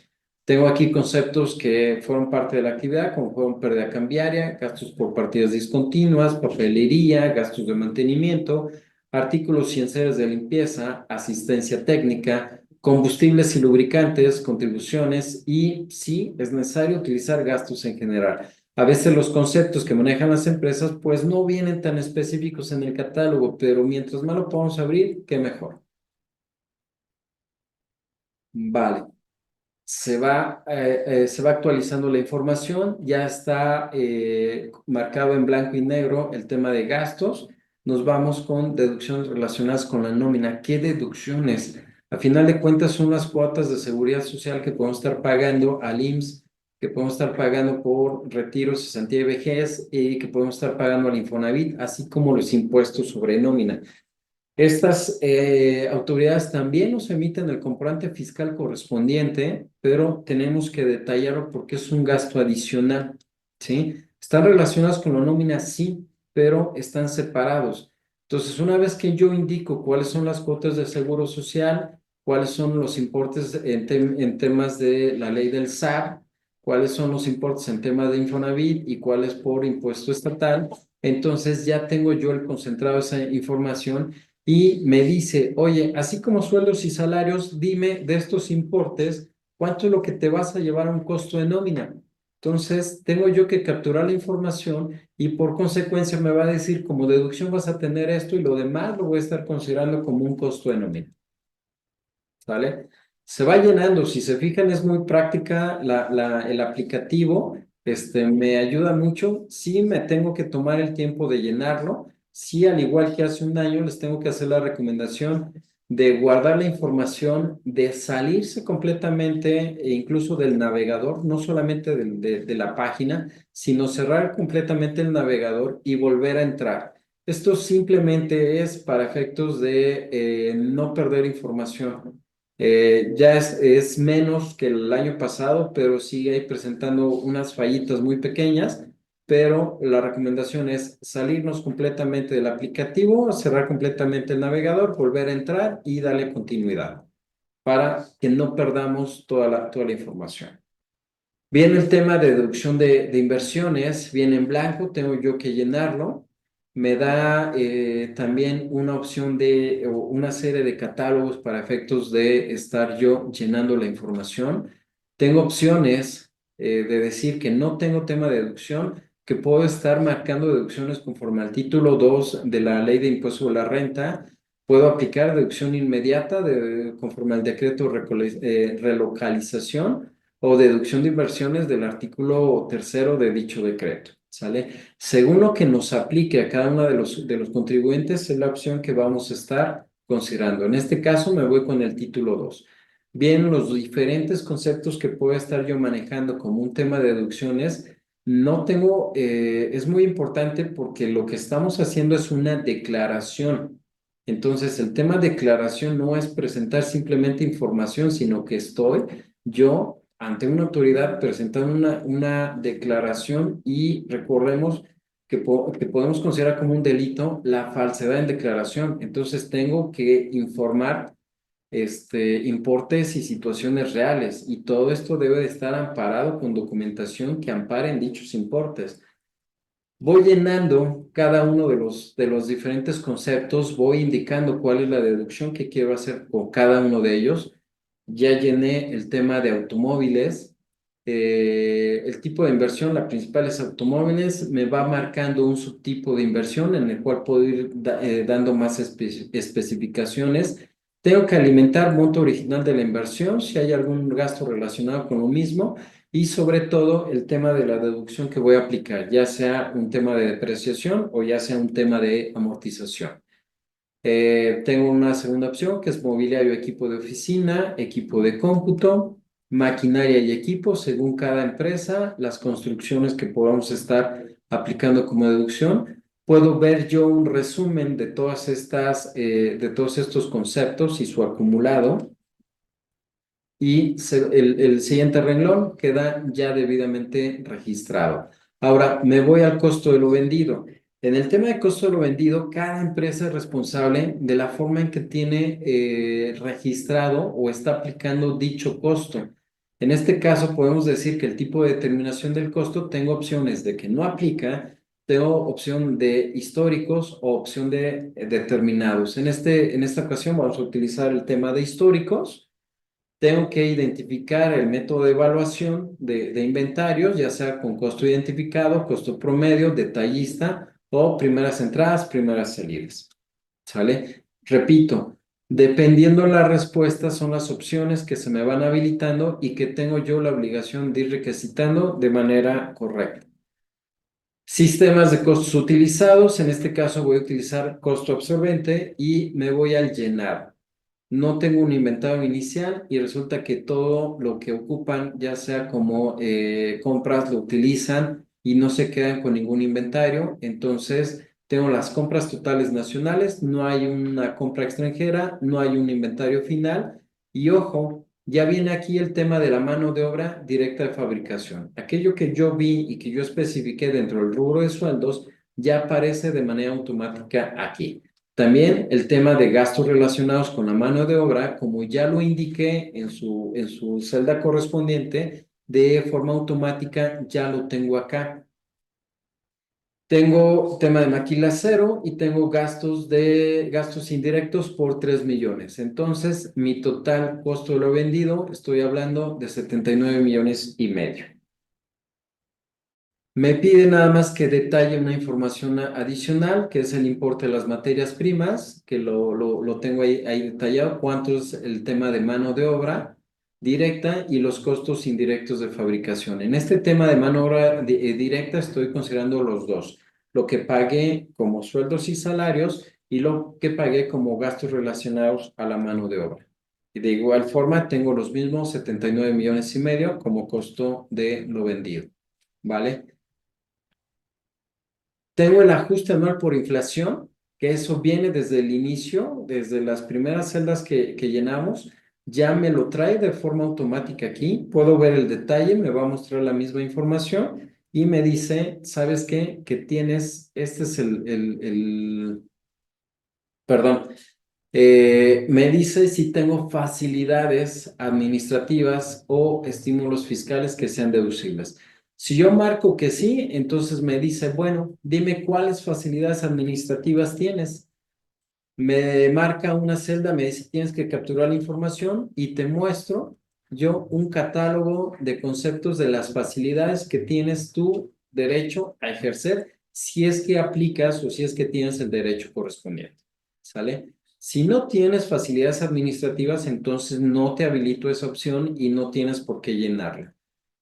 Tengo aquí conceptos que fueron parte de la actividad, como fueron pérdida cambiaria, gastos por partidas discontinuas, papelería, gastos de mantenimiento, artículos y enseres de limpieza, asistencia técnica, combustibles y lubricantes, contribuciones y, si es necesario, utilizar gastos en general. A veces los conceptos que manejan las empresas pues no vienen tan específicos en el catálogo, pero mientras más lo podamos abrir, qué mejor. Vale. Se va actualizando la información, ya está marcado en blanco y negro el tema de gastos. Nos vamos con deducciones relacionadas con la nómina. ¿Qué deducciones? A final de cuentas son las cuotas de seguridad social que podemos estar pagando al IMSS, que podemos estar pagando por retiro, cesantía y vejez y que podemos estar pagando al Infonavit, así como los impuestos sobre nómina. Estas autoridades también nos emiten el comprobante fiscal correspondiente, pero tenemos que detallarlo porque es un gasto adicional, ¿sí? Están relacionados con la nómina, sí, pero están separados. Entonces, una vez que yo indico cuáles son las cuotas de seguro social, cuáles son los importes en temas de la ley del SAR, cuáles son los importes en temas de Infonavit y cuáles por impuesto estatal, entonces ya tengo yo el concentrado de esa información y me dice, oye, así como sueldos y salarios, dime de estos importes, ¿cuánto es lo que te vas a llevar a un costo de nómina? Entonces, tengo yo que capturar la información y por consecuencia me va a decir, como deducción vas a tener esto y lo demás lo voy a estar considerando como un costo de nómina. ¿Sale? Se va llenando, si se fijan es muy práctica el aplicativo, me ayuda mucho, sí me tengo que tomar el tiempo de llenarlo, sí al igual que hace un año les tengo que hacer la recomendación de guardar la información, de salirse completamente e incluso del navegador, no solamente de la página, sino cerrar completamente el navegador y volver a entrar. Esto simplemente es para efectos de no perder información. Ya es menos que el año pasado, pero sigue ahí presentando unas fallitas muy pequeñas, pero la recomendación es salirnos completamente del aplicativo, cerrar completamente el navegador, volver a entrar y darle continuidad para que no perdamos toda la información. Viene el tema de deducción de inversiones, viene en blanco, tengo yo que llenarlo. Me da también una opción o una serie de catálogos para efectos de estar yo llenando la información. Tengo opciones de decir que no tengo tema de deducción, que puedo estar marcando deducciones conforme al título 2 de la Ley de Impuesto de la Renta. Puedo aplicar deducción inmediata conforme al decreto de relocalización o deducción de inversiones del artículo tercero de dicho decreto, ¿sale? Según lo que nos aplique a cada uno de los contribuyentes, es la opción que vamos a estar considerando. En este caso, me voy con el título 2. Bien, los diferentes conceptos que puedo estar yo manejando como un tema de deducciones, no tengo, es muy importante porque lo que estamos haciendo es una declaración. Entonces, el tema declaración no es presentar simplemente información, sino que estoy yo ante una autoridad presentando una declaración y recordemos que podemos considerar como un delito la falsedad en declaración. Entonces tengo que informar importes y situaciones reales y todo esto debe de estar amparado con documentación que amparen dichos importes. Voy llenando cada uno de los diferentes conceptos, voy indicando cuál es la deducción que quiero hacer con cada uno de ellos. Ya llené el tema de automóviles. El tipo de inversión, la principal es automóviles. Me va marcando un subtipo de inversión en el cual puedo ir dando más especificaciones. Tengo que alimentar monto original de la inversión, si hay algún gasto relacionado con lo mismo y sobre todo el tema de la deducción que voy a aplicar, ya sea un tema de depreciación o ya sea un tema de amortización. Tengo una segunda opción que es mobiliario, equipo de oficina, equipo de cómputo, maquinaria y equipo, según cada empresa, las construcciones que podamos estar aplicando como deducción. Puedo ver yo un resumen de todos estos conceptos y su acumulado y el siguiente renglón queda ya debidamente registrado. Ahora me voy al costo de lo vendido. En el tema de costo de lo vendido, cada empresa es responsable de la forma en que tiene registrado o está aplicando dicho costo. En este caso, podemos decir que el tipo de determinación del costo, tengo opciones de que no aplica, tengo opción de históricos o opción de determinados. En esta ocasión vamos a utilizar el tema de históricos. Tengo que identificar el método de evaluación de inventarios, ya sea con costo identificado, costo promedio, detallista o primeras entradas, primeras salidas. ¿Sale? Repito, dependiendo la respuesta son las opciones que se me van habilitando y que tengo yo la obligación de ir requisitando de manera correcta. Sistemas de costos utilizados, en este caso voy a utilizar costo absorbente y me voy al llenar. No tengo un inventario inicial y resulta que todo lo que ocupan, ya sea como compras, lo utilizan y no se quedan con ningún inventario. Entonces, tengo las compras totales nacionales, no hay una compra extranjera, no hay un inventario final. Y ojo, ya viene aquí el tema de la mano de obra directa de fabricación. Aquello que yo vi y que yo especifiqué dentro del rubro de sueldos ya aparece de manera automática aquí. También el tema de gastos relacionados con la mano de obra, como ya lo indiqué en su celda correspondiente, de forma automática ya lo tengo acá. Tengo tema de maquila cero y tengo gastos indirectos por 3 millones. Entonces, mi total costo de lo vendido, estoy hablando de 79 millones y medio. Me pide nada más que detalle una información adicional, que es el importe de las materias primas, que lo tengo ahí detallado, cuánto es el tema de mano de obra directa y los costos indirectos de fabricación. En este tema de mano de obra directa estoy considerando los dos, lo que pagué como sueldos y salarios y lo que pagué como gastos relacionados a la mano de obra. Y de igual forma tengo los mismos 79 millones y medio como costo de lo vendido, ¿vale? Tengo el ajuste anual por inflación, que eso viene desde el inicio, desde las primeras celdas que llenamos, ya me lo trae de forma automática aquí. Puedo ver el detalle, me va a mostrar la misma información y me dice, ¿sabes qué? Que tienes, este es perdón, me dice si tengo facilidades administrativas o estímulos fiscales que sean deducibles. Si yo marco que sí, entonces me dice, bueno, dime cuáles facilidades administrativas tienes. Me marca una celda, me dice, tienes que capturar la información y te muestro yo un catálogo de conceptos de las facilidades que tienes tu derecho a ejercer si es que aplicas o si es que tienes el derecho correspondiente. ¿Sale? Si no tienes facilidades administrativas, entonces no te habilito esa opción y no tienes por qué llenarla.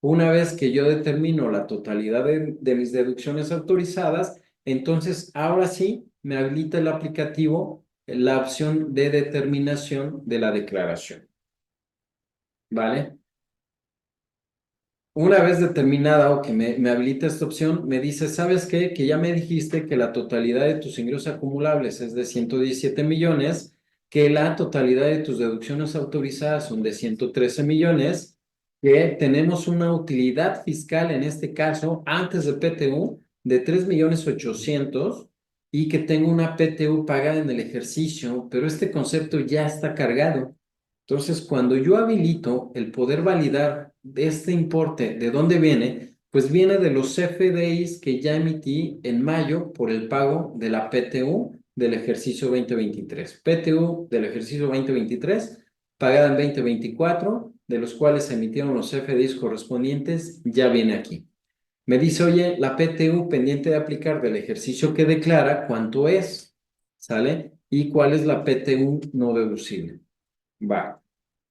Una vez que yo determino la totalidad de mis deducciones autorizadas, entonces ahora sí me habilita el aplicativo la opción de determinación de la declaración. ¿Vale? Una vez determinada o que me habilita esta opción, me dice, ¿sabes qué? Que ya me dijiste que la totalidad de tus ingresos acumulables es de 117 millones, que la totalidad de tus deducciones autorizadas son de 113 millones, que tenemos una utilidad fiscal en este caso, antes de PTU, de 3 millones 800 y que tengo una PTU pagada en el ejercicio, pero este concepto ya está cargado. Entonces, cuando yo habilito el poder validar este importe, ¿de dónde viene? Pues viene de los CFDIs que ya emití en mayo por el pago de la PTU del ejercicio 2023. PTU del ejercicio 2023, pagada en 2024, de los cuales se emitieron los CFDIs correspondientes, ya viene aquí. Me dice, oye, la PTU pendiente de aplicar del ejercicio que declara, ¿cuánto es? ¿Sale? ¿Y cuál es la PTU no deducible? Va.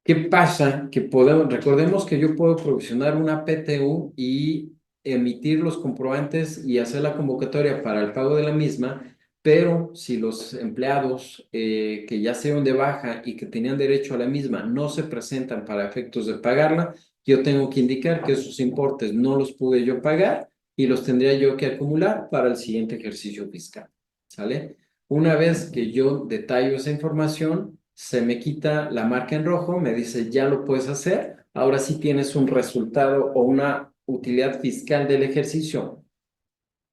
¿Qué pasa? Que podemos, recordemos que yo puedo provisionar una PTU y emitir los comprobantes y hacer la convocatoria para el pago de la misma, pero si los empleados que ya se dieron de baja y que tenían derecho a la misma no se presentan para efectos de pagarla, yo tengo que indicar que esos importes no los pude yo pagar y los tendría yo que acumular para el siguiente ejercicio fiscal. ¿Sale? Una vez que yo detallo esa información, se me quita la marca en rojo, me dice ya lo puedes hacer, ahora sí tienes un resultado o una utilidad fiscal del ejercicio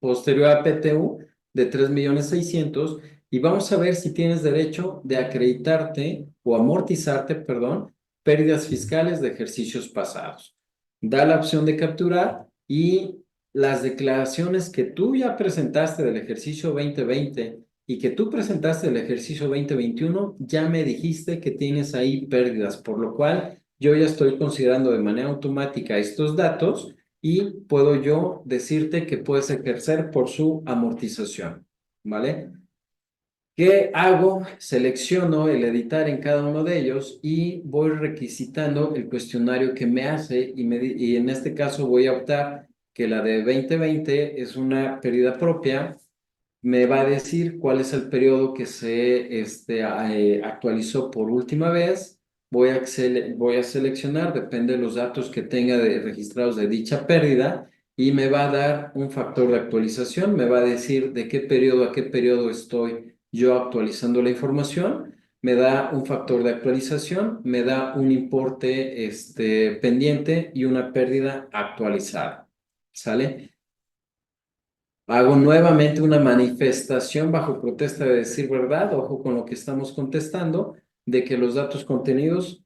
posterior a PTU de 3.600.000 y vamos a ver si tienes derecho de acreditarte o amortizarte, perdón, pérdidas fiscales de ejercicios pasados. Da la opción de capturar y las declaraciones que tú ya presentaste del ejercicio 2020 y que tú presentaste del ejercicio 2021, ya me dijiste que tienes ahí pérdidas, por lo cual yo ya estoy considerando de manera automática estos datos y puedo yo decirte que puedes ejercer por su amortización, ¿vale? ¿Qué hago? Selecciono el editar en cada uno de ellos y voy requisitando el cuestionario que me hace y en este caso voy a optar que la de 2020 es una pérdida propia. Me va a decir cuál es el periodo que se actualizó por última vez. Voy a seleccionar, depende de los datos que tenga registrados de dicha pérdida, y me va a dar un factor de actualización. Me va a decir de qué periodo a qué periodo estoy yo actualizando la información. Me da un factor de actualización, me da un importe pendiente y una pérdida actualizada. ¿Sale? Hago nuevamente una manifestación bajo protesta de decir verdad, ojo con lo que estamos contestando, de que los datos contenidos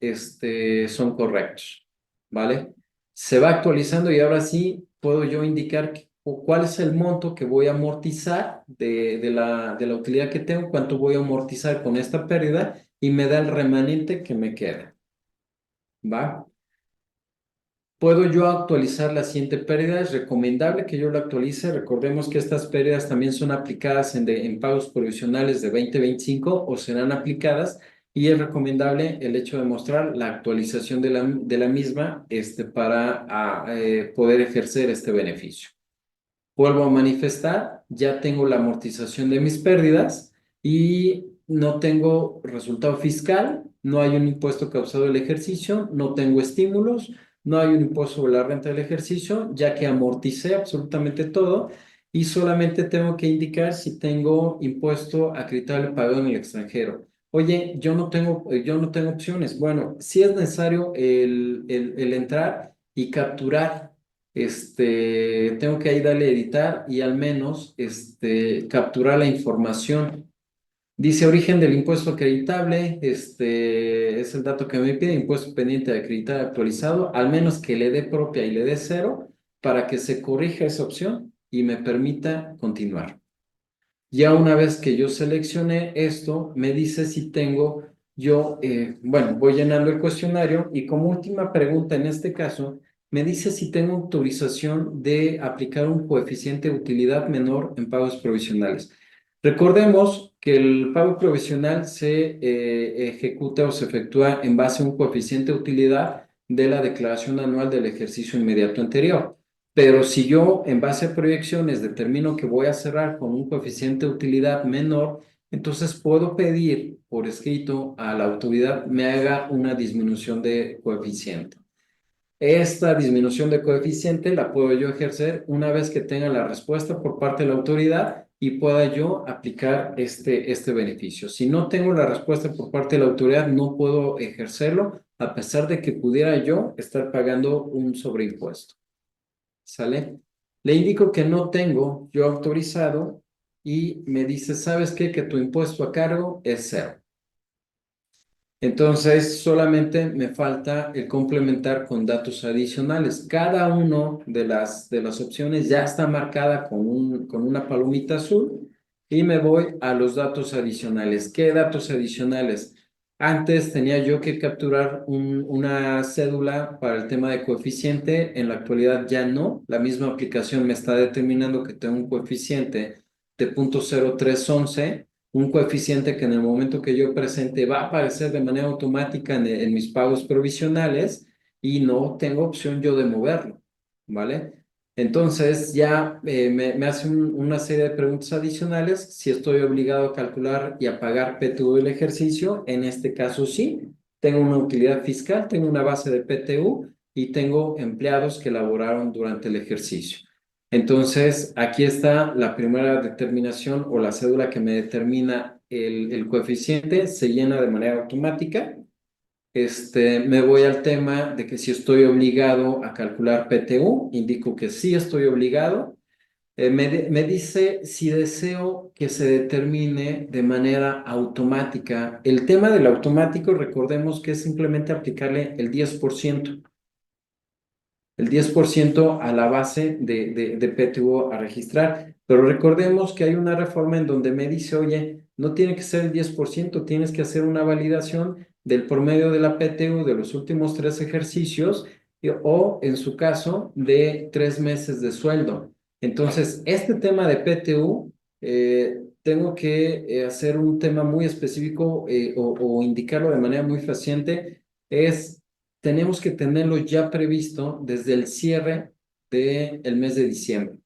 son correctos, ¿vale? Se va actualizando y ahora sí puedo yo indicar cuál es el monto que voy a amortizar de la utilidad que tengo, cuánto voy a amortizar con esta pérdida y me da el remanente que me queda, ¿va? ¿Puedo yo actualizar la siguiente pérdida? Es recomendable que yo la actualice. Recordemos que estas pérdidas también son aplicadas en pagos provisionales de 2025 o serán aplicadas y es recomendable el hecho de mostrar la actualización de la misma para poder ejercer este beneficio. Vuelvo a manifestar, ya tengo la amortización de mis pérdidas y no tengo resultado fiscal, no hay un impuesto causado del ejercicio, no tengo estímulos, no hay un impuesto sobre la renta del ejercicio, ya que amorticé absolutamente todo y solamente tengo que indicar si tengo impuesto acreditable pagado en el extranjero. Oye, yo no tengo opciones. Bueno, sí es necesario el entrar y capturar tengo que ahí darle a editar y al menos capturar la información. Dice origen del impuesto acreditable, es el dato que me pide, impuesto pendiente de acreditar actualizado, al menos que le dé propia y le dé cero para que se corrija esa opción y me permita continuar. Ya una vez que yo seleccione esto, me dice si tengo bueno, voy llenando el cuestionario y como última pregunta en este caso, me dice si tengo autorización de aplicar un coeficiente de utilidad menor en pagos provisionales. Recordemos que el pago provisional se ejecuta o se efectúa en base a un coeficiente de utilidad de la declaración anual del ejercicio inmediato anterior. Pero si yo en base a proyecciones determino que voy a cerrar con un coeficiente de utilidad menor, entonces puedo pedir por escrito a la autoridad me haga una disminución de coeficiente. Esta disminución de coeficiente la puedo yo ejercer una vez que tenga la respuesta por parte de la autoridad y pueda yo aplicar este beneficio. Si no tengo la respuesta por parte de la autoridad, no puedo ejercerlo a pesar de que pudiera yo estar pagando un sobreimpuesto. ¿Sale? Le indico que no tengo yo autorizado y me dice, ¿sabes qué? Que tu impuesto a cargo es cero. Entonces, solamente me falta el complementar con datos adicionales. Cada uno de las opciones ya está marcada con una palomita azul y me voy a los datos adicionales. ¿Qué datos adicionales? Antes tenía yo que capturar una cédula para el tema de coeficiente. En la actualidad ya no. La misma aplicación me está determinando que tengo un coeficiente de 0.0311, un coeficiente que en el momento que yo presente va a aparecer de manera automática en mis pagos provisionales y no tengo opción yo de moverlo, ¿vale? Entonces ya me hace una serie de preguntas adicionales, si estoy obligado a calcular y a pagar PTU del ejercicio, en este caso sí, tengo una utilidad fiscal, tengo una base de PTU y tengo empleados que laboraron durante el ejercicio. Entonces, aquí está la primera determinación o la cédula que me determina el coeficiente, se llena de manera automática. Me voy al tema de que si estoy obligado a calcular PTU, indico que sí estoy obligado. Me dice si deseo que se determine de manera automática. El tema del automático, recordemos que es simplemente aplicarle el 10% a la base de PTU a registrar. Pero recordemos que hay una reforma en donde me dice, oye, no tiene que ser el 10%, tienes que hacer una validación del promedio de la PTU de los últimos 3 ejercicios o, en su caso, de 3 meses de sueldo. Entonces, este tema de PTU, tengo que hacer un tema muy específico o indicarlo de manera muy fehaciente, tenemos que tenerlo ya previsto desde el cierre del mes de diciembre.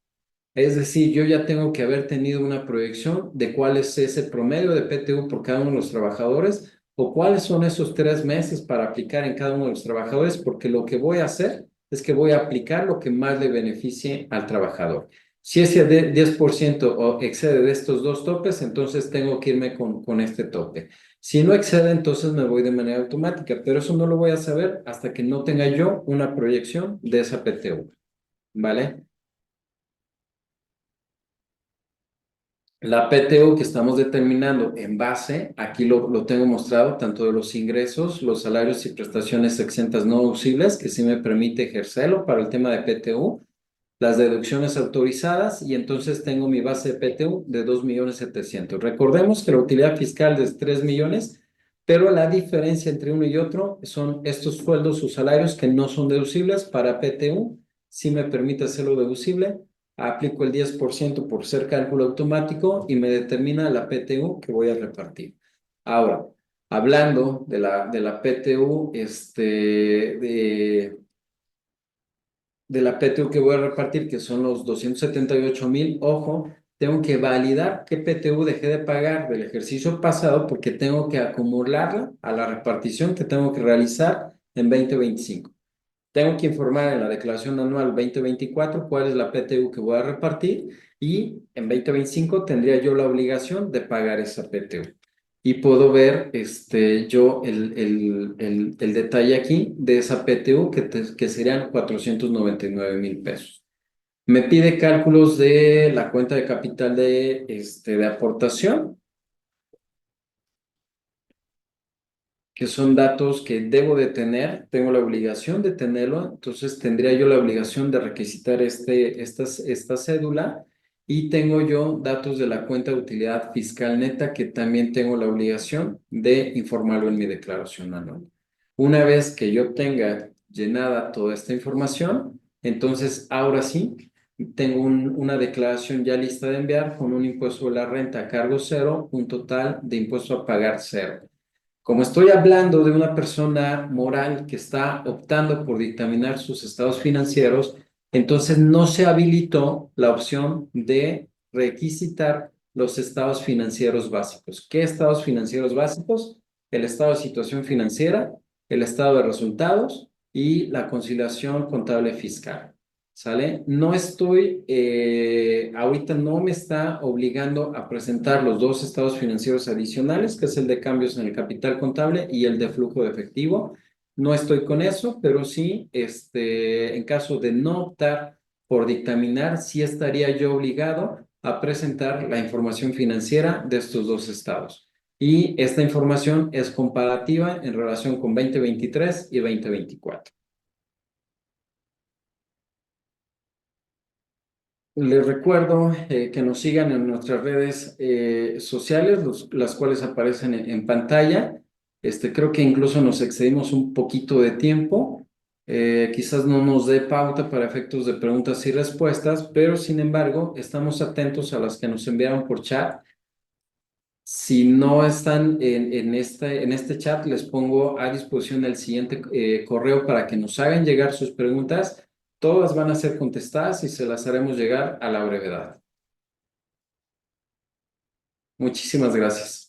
Es decir, yo ya tengo que haber tenido una proyección de cuál es ese promedio de PTU por cada uno de los trabajadores o cuáles son esos 3 meses para aplicar en cada uno de los trabajadores, porque lo que voy a hacer es que voy a aplicar lo que más le beneficie al trabajador. Si ese 10% o excede de estos dos topes, entonces tengo que irme con este tope. Si no excede, entonces me voy de manera automática, pero eso no lo voy a saber hasta que no tenga yo una proyección de esa PTU, ¿vale? La PTU que estamos determinando en base, aquí lo tengo mostrado, tanto de los ingresos, los salarios y prestaciones exentas no deducibles, que sí me permite ejercerlo para el tema de PTU, las deducciones autorizadas, y entonces tengo mi base de PTU de 2.700.000. Recordemos que la utilidad fiscal es 3 millones, pero la diferencia entre uno y otro son estos sueldos o salarios que no son deducibles. Para PTU sí me permite hacerlo deducible, aplico el 10% por ser cálculo automático y me determina la PTU que voy a repartir. Ahora, hablando de la PTU, de la PTU que voy a repartir, que son los 278.000, ojo, tengo que validar qué PTU dejé de pagar del ejercicio pasado porque tengo que acumularla a la repartición que tengo que realizar en 2025. Tengo que informar en la declaración anual 2024 cuál es la PTU que voy a repartir, y en 2025 tendría yo la obligación de pagar esa PTU. Y puedo ver yo el detalle aquí de esa PTU que serían 499.000 pesos. Me pide cálculos de la cuenta de capital de aportación, que son datos que debo de tener, tengo la obligación de tenerlo, entonces tendría yo la obligación de requisitar esta cédula, y tengo yo datos de la cuenta de utilidad fiscal neta que también tengo la obligación de informarlo en mi declaración anual. Una vez que yo tenga llenada toda esta información, entonces ahora sí tengo una declaración ya lista de enviar con un impuesto de la renta a cargo cero, un total de impuesto a pagar cero. Como estoy hablando de una persona moral que está optando por dictaminar sus estados financieros, entonces no se habilitó la opción de requisitar los estados financieros básicos. ¿Qué estados financieros básicos? El estado de situación financiera, el estado de resultados y la conciliación contable fiscal. ¿Sale? No estoy, ahorita no me está obligando a presentar los dos estados financieros adicionales, que es el de cambios en el capital contable y el de flujo de efectivo. No estoy con eso, pero sí, en caso de no optar por dictaminar, sí estaría yo obligado a presentar la información financiera de estos dos estados. Y esta información es comparativa en relación con 2023 y 2024. Les recuerdo que nos sigan en nuestras redes sociales, las cuales aparecen en pantalla. Creo que incluso nos excedimos un poquito de tiempo. Quizás no nos dé pauta para efectos de preguntas y respuestas, pero sin embargo, estamos atentos a las que nos enviaron por chat. Si no están en este chat, les pongo a disposición el siguiente correo para que nos hagan llegar sus preguntas. Todas van a ser contestadas y se las haremos llegar a la brevedad. Muchísimas gracias.